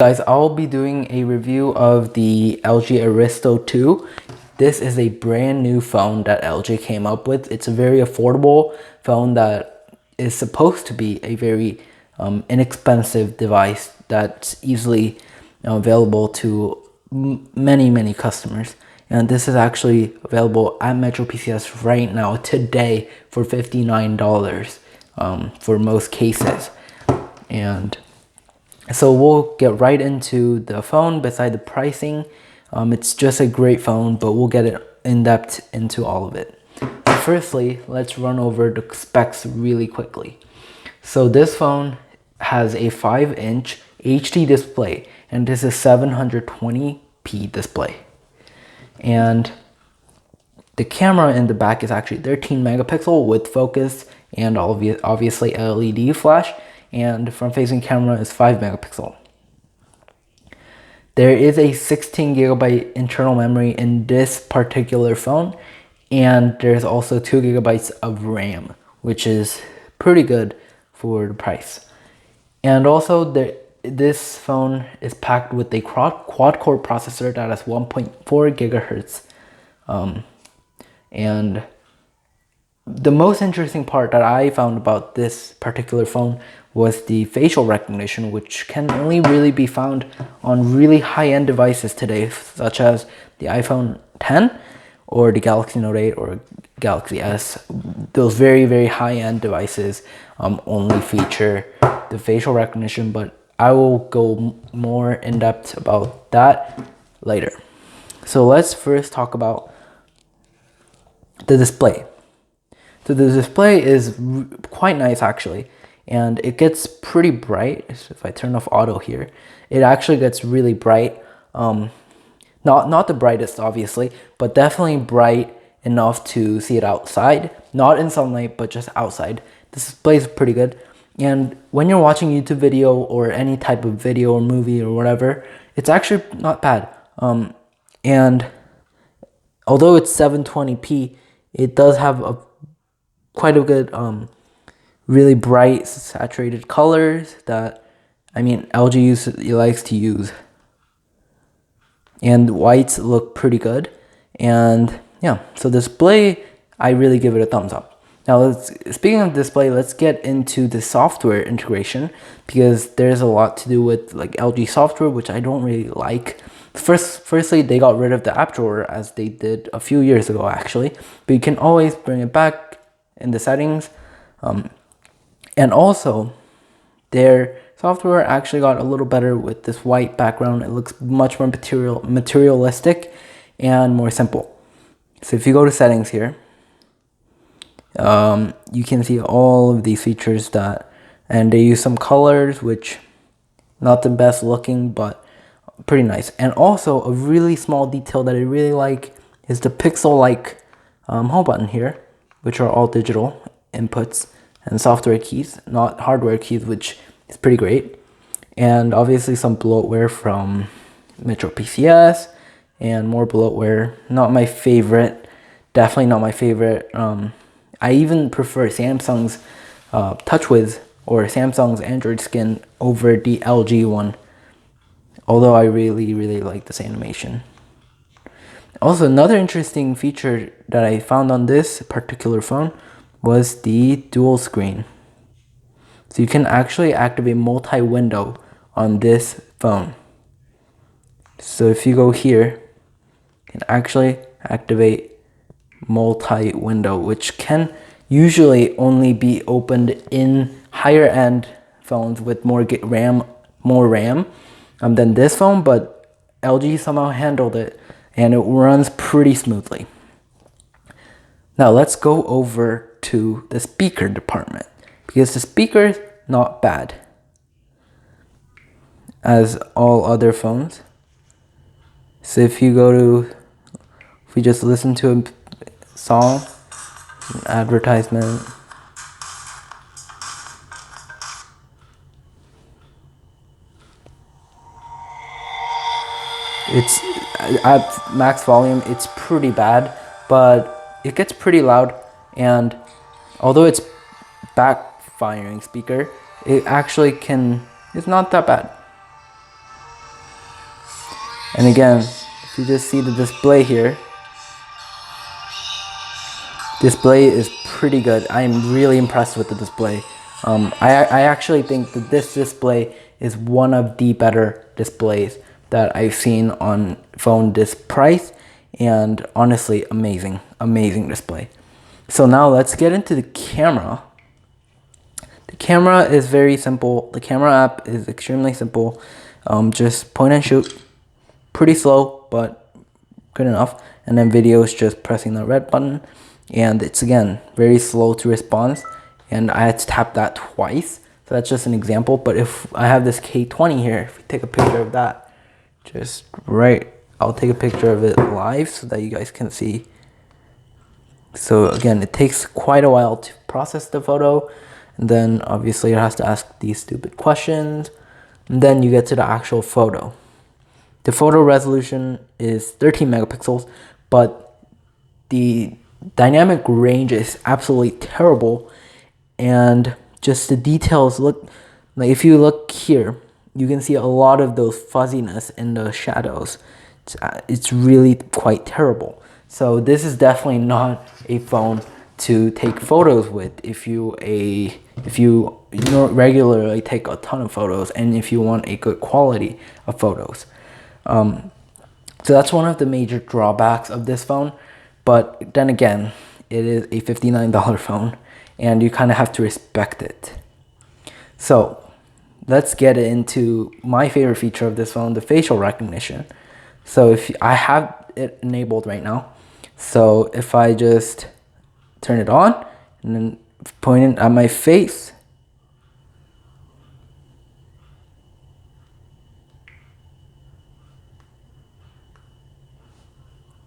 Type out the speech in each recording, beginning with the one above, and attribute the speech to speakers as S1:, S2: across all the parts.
S1: Guys, I'll be doing a review of the LG Aristo 2. This is a brand new phone that LG came up with. It's a very affordable phone that is supposed to be a very inexpensive device that's easily available to many customers. And this is actually available at Metro PCS right now today for $59 for most cases. And so we'll get right into the phone. Beside the pricing, it's just a great phone, but we'll get it in depth into all of it. Firstly, let's run over the specs really quickly. So this phone has a 5-inch HD display, and this is 720p display. And the camera in the back is actually 13 megapixel with focus and obviously LED flash. And front facing camera is 5 megapixel. There is a 16 gigabyte internal memory in this particular phone, and there's also 2 gigabytes of RAM, which is pretty good for the price. And also this phone is packed with a quad core processor that has 1.4 gigahertz. And the most interesting part that I found about this particular phone was the facial recognition, which can only really be found on really high-end devices today, such as the iPhone 10 or the Galaxy Note 8 or Galaxy S. Those very high-end devices only feature the facial recognition, but I will go more in depth about that later. So let's first talk about the display. So the display is quite nice actually, and it gets pretty bright. So if I turn off auto here, it actually gets really bright. Not the brightest obviously, but definitely bright enough to see it outside. Not in sunlight, but just outside. This display is pretty good. And when you're watching YouTube video or any type of video or movie or whatever, it's actually not bad. And although it's 720p, it does have quite a good really bright saturated colors that LG likes to use, and whites look pretty good. And yeah, so display, I really give it a thumbs up. Now speaking of display, let's get into the software integration, because there's a lot to do with like LG software, which I don't really like. Firstly, they got rid of the app drawer as they did a few years ago actually, but you can always bring it back in the settings. And also their software actually got a little better with this white background. It looks much more materialistic and more simple. So if you go to settings here, you can see all of these features and they use some colors, which not the best looking, but pretty nice. And also a really small detail that I really like is the pixel-like home button here, which are all digital inputs and software keys, not hardware keys, which is pretty great. And obviously some bloatware from Metro PCS and more bloatware. Not my favorite, definitely not my favorite. I even prefer Samsung's TouchWiz or Samsung's Android Skin over the LG one, although I really like this animation. Also, another interesting feature that I found on this particular phone was the dual screen. So you can actually activate multi-window on this phone. So if you go here, you can actually activate multi-window, which can usually only be opened in higher end phones with more RAM than this phone, but LG somehow handled it and it runs pretty smoothly. Now let's go over to the speaker department, because the speaker is not bad as all other phones. So if we just listen to a song, an advertisement, it's at max volume, it's pretty bad, but it gets pretty loud. And although it's backfiring speaker, it's not that bad. And again, if you just see the display here, display is pretty good. I'm really impressed with the display. I actually think that this display is one of the better displays that I've seen on phone this price, and honestly, amazing display. So now let's get into the camera. The camera is very simple. The camera app is extremely simple. Just point and shoot. Pretty slow, but good enough. And then video is just pressing the red button. And it's, again, very slow to respond. And I had to tap that twice. So that's just an example. But if I have this K20 here, if we take a picture of that, just right, I'll take a picture of it live so that you guys can see. So again, it takes quite a while to process the photo. And then obviously it has to ask these stupid questions. And then you get to the actual photo. The photo resolution is 13 megapixels, but the dynamic range is absolutely terrible. And just the details look, like if you look here, you can see a lot of those fuzziness in the shadows. It's really quite terrible. So this is definitely not a phone to take photos with if you regularly take a ton of photos and if you want a good quality of photos. So that's one of the major drawbacks of this phone. But then again, it is a $59 phone and you kind of have to respect it. So let's get into my favorite feature of this phone, the facial recognition. So if I have it enabled right now, so if I just turn it on and then point it at my face,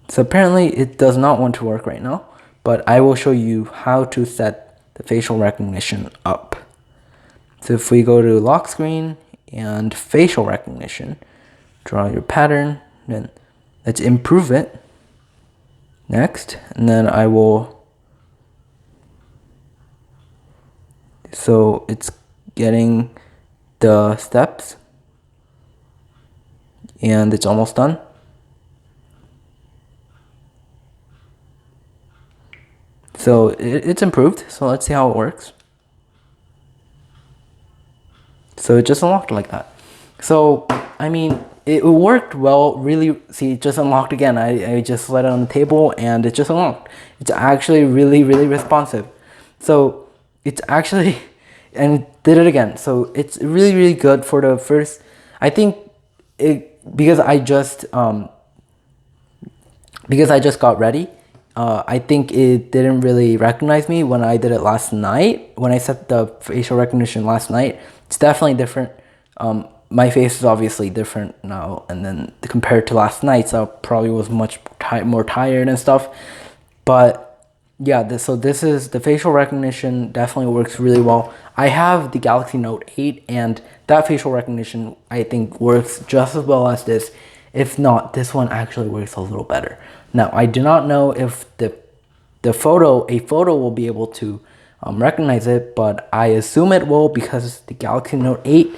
S1: so apparently it does not want to work right now, but I will show you how to set the facial recognition up. So if we go to lock screen and facial recognition, draw your pattern, then let's improve it. Next, and then I will, so it's getting the steps and it's almost done. So it's improved. So let's see how it works. So it just unlocked like that. So, I mean, it worked well, really. See, it just unlocked again. I just let it on the table and it just unlocked. It's actually really responsive. So it's actually, and it did it again. So it's really good for the first, I think because I just got ready. I think it didn't really recognize me when I did it last night. When I set the facial recognition last night, it's definitely different. My face is obviously different now, and then compared to last night, so I probably was much more tired and stuff. But yeah, so this is the facial recognition, definitely works really well. I have the Galaxy Note 8, and that facial recognition I think works just as well as this. If not, this one actually works a little better. Now, I do not know if a photo will be able to recognize it, but I assume it will because the Galaxy Note 8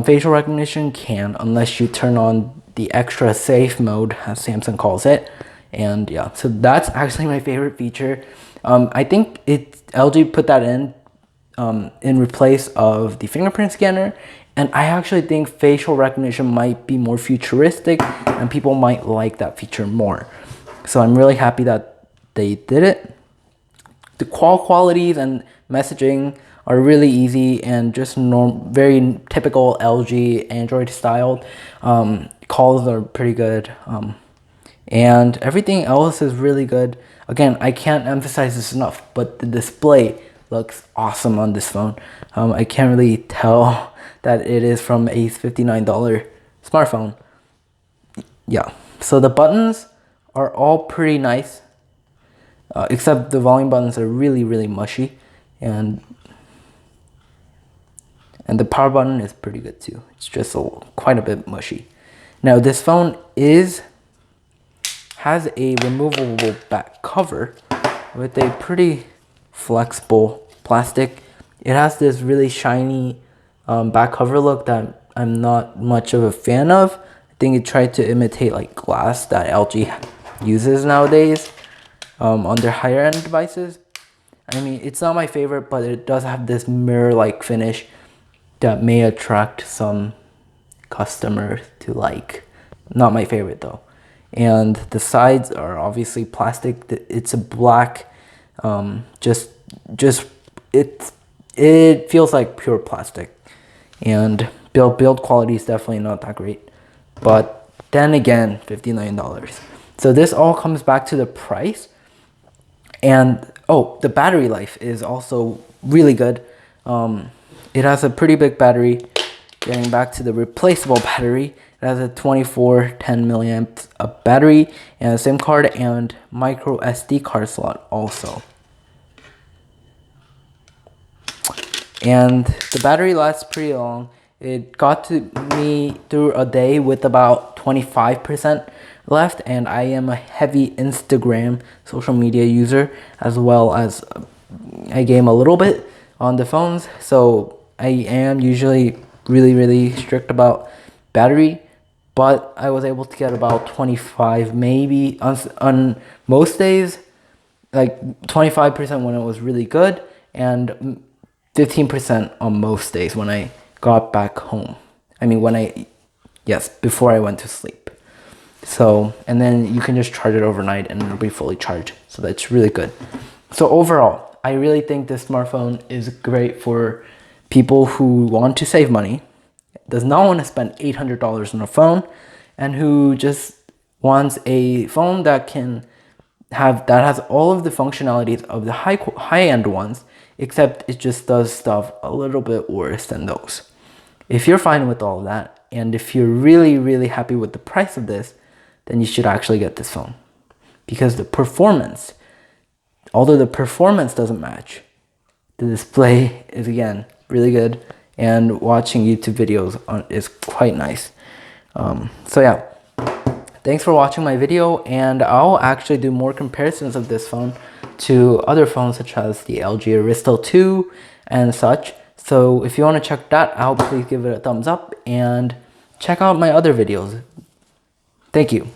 S1: facial recognition can, unless you turn on the extra safe mode, as Samsung calls it. And yeah, so that's actually my favorite feature. I think LG put that in replace of the fingerprint scanner. And I actually think facial recognition might be more futuristic and people might like that feature more. So I'm really happy that they did it. The call qualities and messaging are really easy and just very typical LG Android styled. Calls are pretty good. And everything else is really good. Again, I can't emphasize this enough, but the display looks awesome on this phone. I can't really tell that it is from a $59 smartphone. Yeah, so the buttons are all pretty nice, except the volume buttons are really mushy, and the power button is pretty good too. It's just quite a bit mushy. Now this phone has a removable back cover with a pretty flexible plastic. It has this really shiny back cover look that I'm not much of a fan of. I think it tried to imitate like glass that LG uses nowadays on their higher end devices. I mean, it's not my favorite, but it does have this mirror-like finish that may attract some customers to like. Not my favorite though. And the sides are obviously plastic. It's a black, just it feels like pure plastic. And build quality is definitely not that great. But then again, $59. So this all comes back to the price. And oh, the battery life is also really good. It has a pretty big battery. Getting back to the replaceable battery, it has a 2410 milliamp battery and a SIM card and micro SD card slot also. And the battery lasts pretty long. It got to me through a day with about 25% left, and I am a heavy Instagram social media user, as well as I game a little bit on the phones, so I am usually really strict about battery, but I was able to get about 25 maybe on most days, like 25% when it was really good, and 15% on most days when I got back home. I mean, before I went to sleep. So, and then you can just charge it overnight and it'll be fully charged. So that's really good. So overall, I really think this smartphone is great for people who want to save money, does not want to spend $800 on a phone, and who just wants a phone that has all of the functionalities of the high-end ones, except it just does stuff a little bit worse than those. If you're fine with all of that, and if you're really happy with the price of this, then you should actually get this phone. Because the performance, although the performance doesn't match, the display is, again, really good, and watching YouTube videos is quite nice. So yeah, thanks for watching my video, and I'll actually do more comparisons of this phone to other phones such as the LG Aristo 2 and such. So if you want to check that out, please give it a thumbs up and check out my other videos. Thank you.